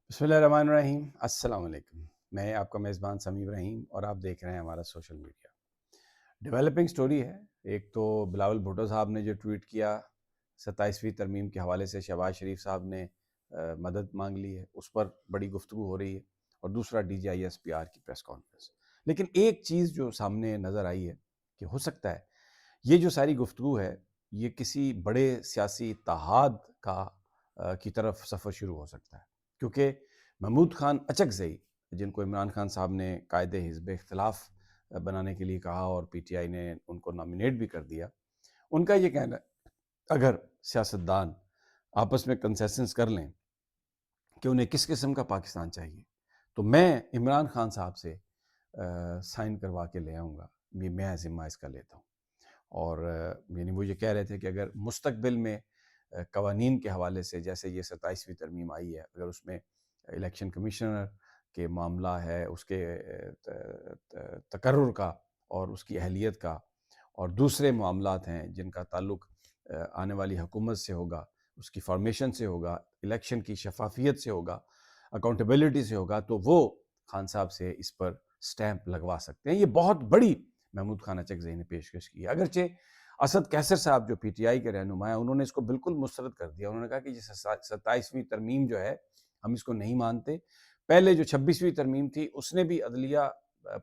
بسم اللہ الرحمن الرحیم۔ السلام علیکم، میں آپ کا میزبان سمیع ابراہیم اور آپ دیکھ رہے ہیں ہمارا سوشل میڈیا۔ ڈیولپنگ سٹوری ہے۔ ایک تو بلاول بھٹو صاحب نے جو ٹویٹ کیا 27ویں ترمیم کے حوالے سے، شہباز شریف صاحب نے مدد مانگ لی ہے، اس پر بڑی گفتگو ہو رہی ہے، اور دوسرا D G I S P R کی پریس کانفرنس۔ لیکن ایک چیز جو سامنے نظر آئی ہے کہ ہو سکتا ہے یہ جو ساری گفتگو ہے یہ کسی بڑے سیاسی اتحاد کی طرف سفر شروع ہو سکتا ہے، کیونکہ محمود خان اچکزئی، جن کو عمران خان صاحب نے قائد حزب اختلاف بنانے کے لیے کہا اور پی ٹی آئی نے ان کو نامینیٹ بھی کر دیا، ان کا یہ کہنا ہے اگر سیاستدان آپس میں کنسیسنس کر لیں کہ انہیں کس قسم کا پاکستان چاہیے، تو میں عمران خان صاحب سے سائن کروا کے لے آؤں گا، یہ میں ذمہ اس کا لیتا ہوں۔ اور یعنی وہ یہ کہہ رہے تھے کہ اگر مستقبل میں قوانین کے حوالے سے جیسے یہ 27ویں ترمیم آئی ہے، اگر اس میں الیکشن کمیشنر کے معاملہ ہے، اس کے تقرر کا اور اس کی اہلیت کا، اور دوسرے معاملات ہیں جن کا تعلق آنے والی حکومت سے ہوگا، اس کی فارمیشن سے ہوگا، الیکشن کی شفافیت سے ہوگا، اکاؤنٹیبلٹی سے ہوگا، تو وہ خان صاحب سے اس پر سٹیمپ لگوا سکتے ہیں۔ یہ بہت بڑی محمود خان اچکزئی نے پیشکش کی ہے، اگرچہ اسد کیسر صاحب جو پی ٹی آئی کے رہنما ہیں انہوں نے اس کو بالکل مسترد کر دیا۔ انہوں نے کہا کہ یہ 27ویں ترمیم جو ہے ہم اس کو نہیں مانتے، پہلے جو 26ویں ترمیم تھی اس نے بھی عدلیہ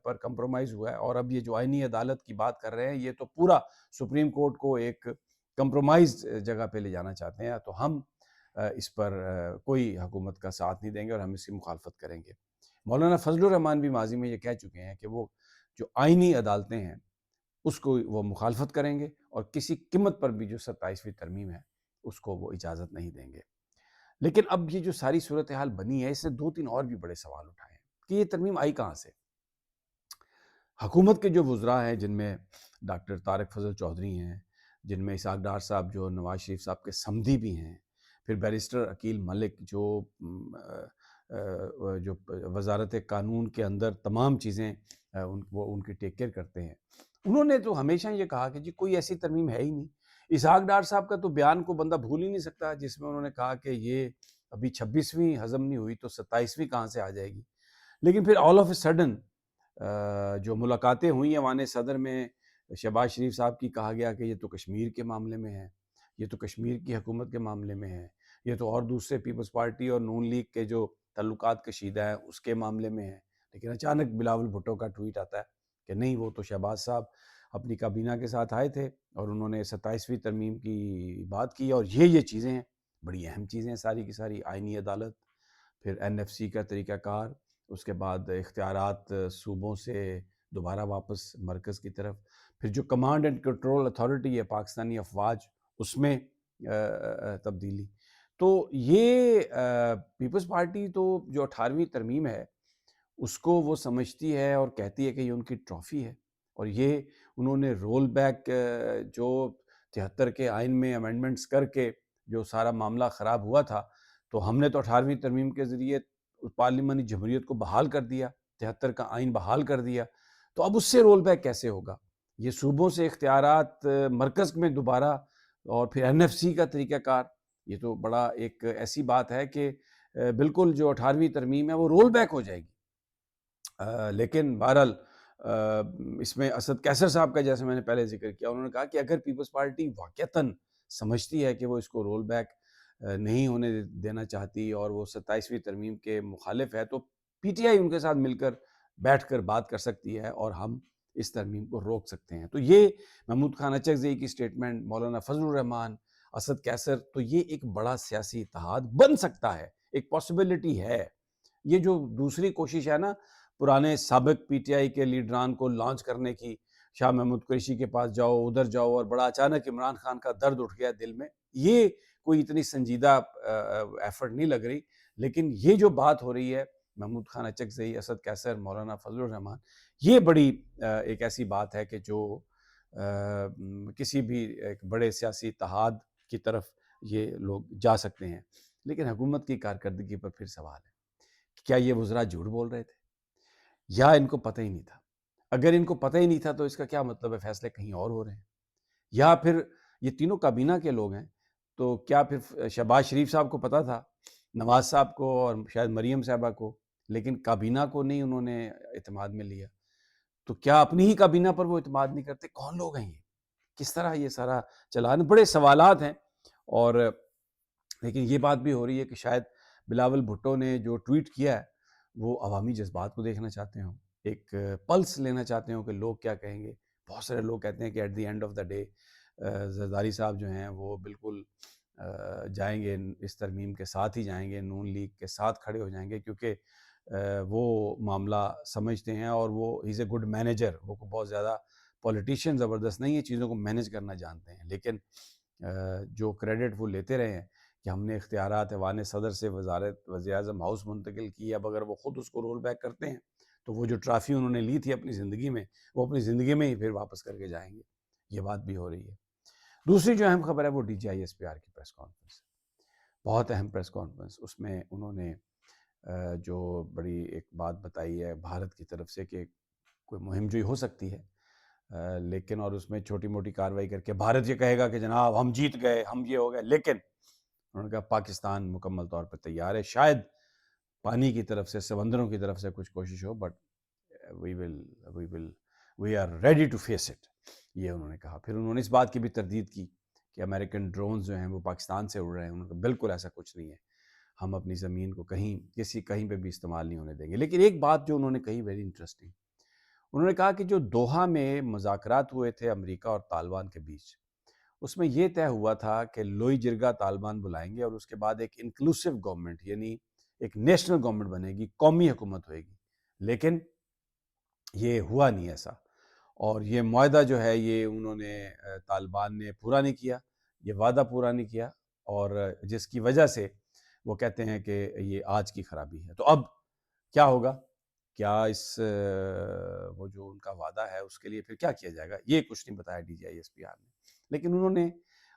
پر کمپرومائز ہوا ہے، اور اب یہ جو آئینی عدالت کی بات کر رہے ہیں یہ تو پورا سپریم کورٹ کو ایک کمپرومائز جگہ پہ لے جانا چاہتے ہیں، تو ہم اس پر کوئی حکومت کا ساتھ نہیں دیں گے اور ہم اس کی مخالفت کریں گے۔ مولانا فضل الرحمان بھی ماضی میں یہ کہہ چکے ہیں کہ وہ جو آئینی عدالتیں ہیں اس کو وہ مخالفت کریں گے، اور کسی قیمت پر بھی جو 27ویں ترمیم ہے اس کو وہ اجازت نہیں دیں گے۔ لیکن اب یہ جو ساری صورتحال بنی ہے اس نے دو تین اور بھی بڑے سوال اٹھائے ہیں کہ یہ ترمیم آئی کہاں سے۔ حکومت کے جو وزراء ہیں جن میں ڈاکٹر طارق فضل چودھری ہیں، جن میں اسحاق ڈار صاحب جو نواز شریف صاحب کے صمدی بھی ہیں، پھر بیرسٹر عقیل ملک جو وزارت قانون کے اندر تمام چیزیں وہ ان کی ٹیک کیئر کرتے ہیں، انہوں نے تو ہمیشہ یہ کہا کہ جی کوئی ایسی ترمیم ہے ہی نہیں۔ اسحاق ڈار صاحب کا تو بیان کو بندہ بھول ہی نہیں سکتا، جس میں انہوں نے کہا کہ یہ ابھی 26ویں ہضم نہیں ہوئی تو 27ویں کہاں سے آ جائے گی۔ لیکن پھر آل آف اے سڈن جو ملاقاتیں ہوئیں ایوان صدر میں شہباز شریف صاحب کی، کہا گیا کہ یہ تو کشمیر کے معاملے میں ہے، یہ تو کشمیر کی حکومت کے معاملے میں ہے، یہ تو اور دوسرے پیپلز پارٹی اور نون لیگ کے جو تعلقات کشیدہ ہیں اس کے معاملے میں ہے۔ لیکن اچانک بلاول بھٹو کا ٹویٹ آتا ہے کہ نہیں، وہ تو شہباز صاحب اپنی کابینہ کے ساتھ آئے تھے اور انہوں نے 27ویں ترمیم کی بات کی، اور یہ چیزیں ہیں، بڑی اہم چیزیں ہیں ساری کی ساری، آئینی عدالت، پھر این ایف سی کا طریقہ کار، اس کے بعد اختیارات صوبوں سے دوبارہ واپس مرکز کی طرف، پھر جو کمانڈ اینڈ کنٹرول اتھارٹی ہے پاکستانی افواج اس میں تبدیلی۔ تو یہ پیپلز پارٹی تو جو 18ویں ترمیم ہے اس کو وہ سمجھتی ہے اور کہتی ہے کہ یہ ان کی ٹرافی ہے، اور یہ انہوں نے رول بیک جو 73 کے آئین میں امینڈمنٹس کر کے جو سارا معاملہ خراب ہوا تھا، تو ہم نے تو 18ویں ترمیم کے ذریعے پارلیمانی جمہوریت کو بحال کر دیا، 73 کا آئین بحال کر دیا، تو اب اس سے رول بیک کیسے ہوگا؟ یہ صوبوں سے اختیارات مرکز میں دوبارہ، اور پھر این ایف سی کا طریقہ کار، یہ تو بڑا ایک ایسی بات ہے کہ بالکل جو 18ویں ترمیم ہے وہ رول بیک ہو جائے گی۔ لیکن بہرحال اس میں اسد کیسر صاحب کا جیسے میں نے پہلے ذکر کیا، انہوں نے کہا کہ اگر پیپلز پارٹی واقعتاً سمجھتی ہے کہ وہ اس کو رول بیک نہیں ہونے دینا چاہتی اور وہ 27ویں ترمیم کے مخالف ہے، تو پی ٹی آئی ان کے ساتھ مل کر بیٹھ کر بات کر سکتی ہے اور ہم اس ترمیم کو روک سکتے ہیں۔ تو یہ محمود خان اچکزئی کی سٹیٹمنٹ، مولانا فضل الرحمان، اسد کیسر، تو یہ ایک بڑا سیاسی اتحاد بن سکتا ہے، ایک پاسبلٹی ہے۔ یہ جو دوسری کوشش ہے نا پرانے سابق پی ٹی آئی کے لیڈران کو لانچ کرنے کی، شاہ محمود قریشی کے پاس جاؤ، ادھر جاؤ، اور بڑا اچانک عمران خان کا درد اٹھ گیا دل میں، یہ کوئی اتنی سنجیدہ ایفرٹ نہیں لگ رہی۔ لیکن یہ جو بات ہو رہی ہے محمود خان اچکزئی، اسد کیسر، مولانا فضل الرحمان، یہ بڑی ایک ایسی بات ہے کہ جو کسی بھی ایک بڑے سیاسی اتحاد کی طرف یہ لوگ جا سکتے ہیں۔ لیکن حکومت کی کارکردگی پر پھر سوال ہے کہ کیا یہ وزراء جھوٹ بول رہے تھے یا ان کو پتہ ہی نہیں تھا؟ اگر ان کو پتہ ہی نہیں تھا تو اس کا کیا مطلب ہے فیصلے کہیں اور ہو رہے ہیں؟ یا پھر یہ تینوں کابینہ کے لوگ ہیں، تو کیا پھر شہباز شریف صاحب کو پتہ تھا نواز صاحب کو اور شاید مریم صاحبہ کو، لیکن کابینہ کو نہیں انہوں نے اعتماد میں لیا. تو کیا اپنی ہی کابینہ پر وہ اعتماد نہیں کرتے؟ کون لوگ ہیں یہ؟ کس طرح یہ سارا چلا؟ بڑے سوالات ہیں. اور لیکن یہ بات بھی ہو رہی ہے کہ شاید بلاول بھٹو نے جو ٹویٹ کیا ہے وہ عوامی جذبات کو دیکھنا چاہتے ہوں، ایک پلس لینا چاہتے ہوں کہ لوگ کیا کہیں گے. بہت سارے لوگ کہتے ہیں کہ at the end of the day Zardari صاحب جو ہیں وہ بالکل جائیں گے، اس ترمیم کے ساتھ ہی جائیں گے، نون لیگ کے ساتھ کھڑے ہو جائیں گے، کیونکہ وہ معاملہ سمجھتے ہیں اور وہ ہی از اے گڈ مینیجر. وہ بہت زیادہ پولیٹیشین زبردست نہیں ہے، چیزوں کو مینیج کرنا جانتے ہیں. لیکن جو کریڈٹ وہ لیتے رہے ہیں کہ ہم نے اختیارات ایوان صدر سے وزارت وزیر اعظم ہاؤس منتقل کی، اب اگر وہ خود اس کو رول بیک کرتے ہیں تو وہ جو ٹرافی انہوں نے لی تھی اپنی زندگی میں، وہ اپنی زندگی میں ہی پھر واپس کر کے جائیں گے. یہ بات بھی ہو رہی ہے. دوسری جو اہم خبر ہے وہ D G I S P R کی پریس کانفرنس. بہت اہم پریس کانفرنس. اس میں انہوں نے جو بڑی ایک بات بتائی ہے بھارت کی طرف سے کہ کوئی مہم جوئی ہو سکتی ہے، لیکن اور اس میں چھوٹی موٹی کارروائی کر کے بھارت یہ کہے گا کہ جناب ہم جیت گئے، ہم یہ ہو گئے. لیکن انہوں نے کہا پاکستان مکمل طور پر تیار ہے. شاید پانی کی طرف سے، سمندروں کی طرف سے کچھ کوشش ہو، but we are ready to face it. یہ انہوں نے کہا. پھر انہوں نے اس بات کی بھی تردید کی کہ امریکن ڈرونز جو ہیں وہ پاکستان سے اڑ رہے ہیں. انہوں نے کہا بالکل ایسا کچھ نہیں ہے، ہم اپنی زمین کو کہیں پہ بھی استعمال نہیں ہونے دیں گے. لیکن ایک بات جو انہوں نے کہی ویری انٹرسٹنگ، انہوں نے کہا کہ جو دوحہ میں مذاکرات ہوئے تھے امریکہ اور طالبان کے بیچ، اس میں یہ طے ہوا تھا کہ لوئی جرگہ طالبان بلائیں گے اور اس کے بعد ایک انکلوسیو گورنمنٹ، یعنی ایک نیشنل گورنمنٹ بنے گی، قومی حکومت ہوئے گی. لیکن یہ ہوا نہیں ایسا، اور یہ معاہدہ جو ہے یہ انہوں نے طالبان نے پورا نہیں کیا، یہ وعدہ پورا نہیں کیا، اور جس کی وجہ سے وہ کہتے ہیں کہ یہ آج کی خرابی ہے. تو اب کیا ہوگا؟ کیا اس وہ جو ان کا وعدہ ہے اس کے لیے پھر کیا کیا جائے گا؟ یہ کچھ نہیں بتایا D G I S P R نے. لیکن انہوں نے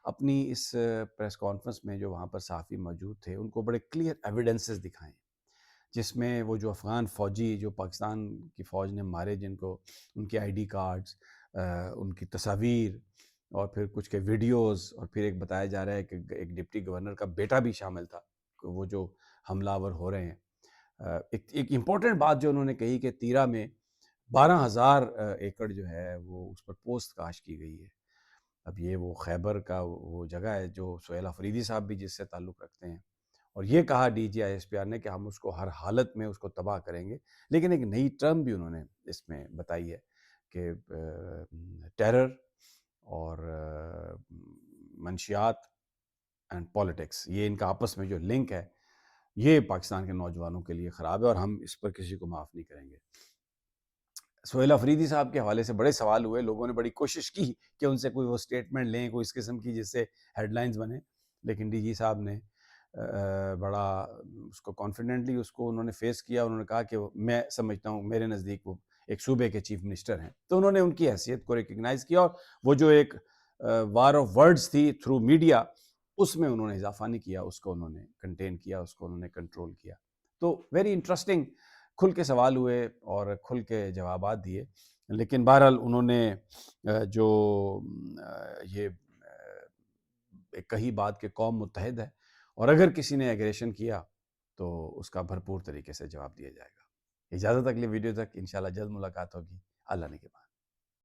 اپنی اس پریس کانفرنس میں جو وہاں پر صحافی موجود تھے ان کو بڑے کلیئر ایویڈنسز دکھائیں، جس میں وہ جو افغان فوجی جو پاکستان کی فوج نے مارے، جن کو ان کے آئی ڈی کارڈز، ان کی تصاویر، اور پھر کچھ کے ویڈیوز، اور پھر ایک بتایا جا رہا ہے کہ ایک ڈپٹی گورنر کا بیٹا بھی شامل تھا وہ جو حملہ آور ہو رہے ہیں. ایک امپورٹنٹ بات جو انہوں نے کہی کہ تیرہ میں 12,000 ایکڑ جو ہے وہ اس پر پوست کاشت کی گئی ہے. اب یہ وہ خیبر کا وہ جگہ ہے جو سہیل افریدی صاحب بھی جس سے تعلق رکھتے ہیں، اور یہ کہا D G I S P R نے کہ ہم اس کو ہر حالت میں اس کو تباہ کریں گے. لیکن ایک نئی ٹرم بھی انہوں نے اس میں بتائی ہے کہ ٹیرر اور منشیات اینڈ پالیٹکس، یہ ان کا آپس میں جو لنک ہے یہ پاکستان کے نوجوانوں کے لیے خراب ہے، اور ہم اس پر کسی کو معاف نہیں کریں گے. سہیل افریدی صاحب کے حوالے سے بڑے سوال ہوئے، لوگوں نے بڑی کوشش کی کہ ان سے کوئی وہ اسٹیٹمنٹ لیں، کوئی اس قسم کی جس سے ہیڈ لائنز بنے، لیکن ڈی جی صاحب نے بڑا اس کو کانفیڈنٹلی اس کو انہوں نے فیس کیا. انہوں نے کہا کہ میں سمجھتا ہوں میرے نزدیک وہ ایک صوبے کے چیف منسٹر ہیں، تو انہوں نے ان کی حیثیت کو ریکگنائز کیا، اور وہ جو ایک وار آف ورڈز تھی تھرو میڈیا، اس میں انہوں نے اضافہ نہیں کیا، اس کو انہوں نے کنٹین کیا، اس کو انہوں نے کنٹرول کیا. تو ویری انٹرسٹنگ، کھل کے سوال ہوئے اور کھل کے جوابات دیے. لیکن بہرحال انہوں نے جو یہ ایک کہی بات کہ قوم متحد ہے، اور اگر کسی نے ایگریشن کیا تو اس کا بھرپور طریقے سے جواب دیا جائے گا. اجازت اگلی ویڈیو تک، انشاءاللہ جلد ملاقات ہوگی. اللہ نے کے بعد.